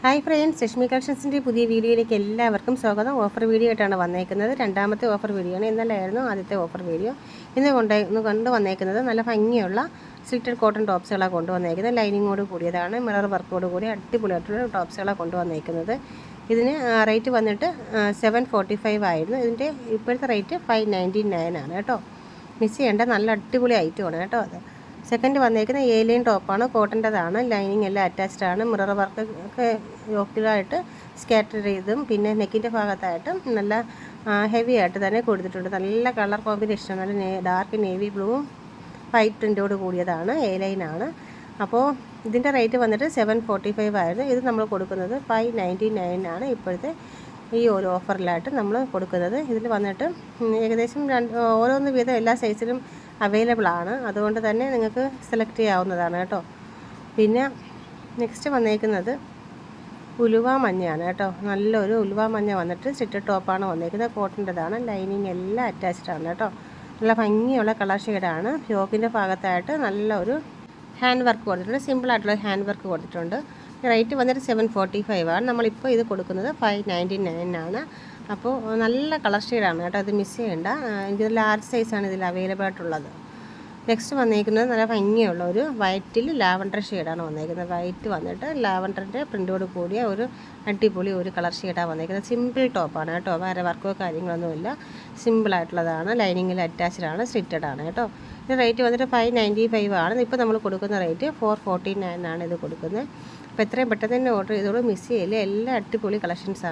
Hi friends, Lakshmi കളക്ഷൻസിൻ്റെ പുതിയ വീഡിയോയിലേക്ക് എല്ലാവർക്കും സ്വാഗതം. ഓഫർ വീഡിയോ ആയിട്ടാണ് വന്നേക്കുന്നത്. രണ്ടാമത്തെ ഓഫർ വീഡിയോ ആണ്. ഇന്നലെയായിരുന്നു ആദ്യത്തെ ഓഫർ വീഡിയോ. ഇന്ന് കൊണ്ടുവന്നേക്കുന്നത് നല്ല ഭംഗിയുള്ള സ്ലിറ്റഡ് കോട്ടൺ ടോപ്സുകളാണ് കൊണ്ടുവന്നേക്കുന്നത്. ലൈനിങ്ങോട് കൂടിയതാണ്, മിറർ വർക്കോട് കൂടി അടിപൊളിയായിട്ടുള്ള ടോപ്സുകളാണ് കൊണ്ടുവന്നേക്കുന്നത്. ഇതിന് റേറ്റ് വന്നിട്ട് 745 ആയിരുന്നു. ഇതിൻ്റെ ഇപ്പോഴത്തെ റേറ്റ് 599 ആണ് കേട്ടോ. മിസ് ചെയ്യേണ്ട നല്ല അടിപൊളി ഐറ്റമാണ് കേട്ടോ അത്. സെക്കൻഡ് വന്നേക്കുന്ന ലൈൻ ടോപ്പാണ്, കോട്ടൻ്റെതാണ്. ലൈനിങ് എല്ലാം അറ്റാച്ച്ഡ് ആണ്. മിറർ വർക്ക് ഒക്കെ യോക്കിലായിട്ട് സ്കാറ്റർ ചെയ്തും പിന്നെ നെക്കിൻ്റെ ഭാഗത്തായിട്ടും നല്ല ഹെവി ആയിട്ട് തന്നെ കൊടുത്തിട്ടുണ്ട്. നല്ല കളർ കോമ്പിനേഷൻ, നല്ല ഡാർക്ക് നേവി ബ്ലൂവും വൈറ്റ് പ്രിൻ്റോട് കൂടിയതാണ്. ലൈനാണ്. അപ്പോൾ ഇതിൻ്റെ റേറ്റ് വന്നിട്ട് 745 ആയിരുന്നു. ഇത് നമ്മൾ കൊടുക്കുന്നത് 599 ആണ് ഇപ്പോഴത്തെ ഈ ഒരു ഓഫറിലായിട്ട് നമ്മൾ കൊടുക്കുന്നത്. ഇതിൽ വന്നിട്ട് ഏകദേശം ഓരോന്ന് വീതം എല്ലാ സൈസിലും അവൈലബിൾ ആണ്. അതുകൊണ്ട് തന്നെ നിങ്ങൾക്ക് സെലക്ട് ചെയ്യാവുന്നതാണ് കേട്ടോ. പിന്നെ നെക്സ്റ്റ് വന്നേക്കുന്നത് ഉലുവ മഞ്ഞയാണ് കേട്ടോ. നല്ലൊരു ഉലുവ മഞ്ഞ വന്നിട്ട് സ്റ്റിറ്റഡ് ടോപ്പാണ് വന്നേക്കുന്നത്. കോട്ടൻ്റെതാണ്. ലൈനിങ് എല്ലാം അറ്റാച്ച്ഡ് ആണ് കേട്ടോ. നല്ല ഭംഗിയുള്ള കളർ ഷെയ്ഡാണ്. യോക്കിൻ്റെ ഭാഗത്തായിട്ട് നല്ലൊരു ഹാൻഡ് വർക്ക് കൊടുത്തിട്ടുണ്ട്. സിമ്പിളായിട്ടുള്ള ഹാൻഡ് വർക്ക് കൊടുത്തിട്ടുണ്ട്. റേറ്റ് വന്നിട്ട് 745 ആണ്. നമ്മളിപ്പോൾ ഇത് കൊടുക്കുന്നത് 599 ആണ്. അപ്പോൾ നല്ല കളർ ഷെയ്ഡാണ് കേട്ടോ. ഇത് മിസ് ചെയ്യേണ്ട. എനിക്ക് ലാർജ് സൈസാണ് ഇതിൽ അവൈലബിൾ ആയിട്ടുള്ളത്. നെക്സ്റ്റ് വന്നേക്കുന്നത് നല്ല ഭംഗിയുള്ള ഒരു വൈറ്റിൽ ലാവൻഡർ ഷെയ്ഡാണ് വന്നേക്കുന്നത്. വൈറ്റ് വന്നിട്ട് ലാവൻഡറിൻ്റെ പ്രിൻ്റോട് കൂടിയ ഒരു അടിപൊളി ഒരു കളർ ഷെയ്ഡാണ് വന്നേക്കുന്നത്. സിമ്പിൾ ടോപ്പാണ് കേട്ടോ. വേറെ വർക്കോ കാര്യങ്ങളൊന്നുമില്ല. സിമ്പിളായിട്ടുള്ളതാണ്. ലൈനിങ്ങിൽ അറ്റാച്ച്ഡ് ആണ്, സ്റ്റിറ്റഡ് ആണ് കേട്ടോ. ഇത് റേറ്റ് വന്നിട്ട് 595 ആണ്. ഇപ്പോൾ നമ്മൾ കൊടുക്കുന്ന റേറ്റ് 449 ആണ് ഇത് കൊടുക്കുന്നത്. അപ്പോൾ എത്രയും പെട്ടെന്ന് തന്നെ ഓർഡർ ചെയ്തോളൂ, മിസ് ചെയ്യില്ല. എല്ലാ അടിപൊളി കളക്ഷൻസാണ്.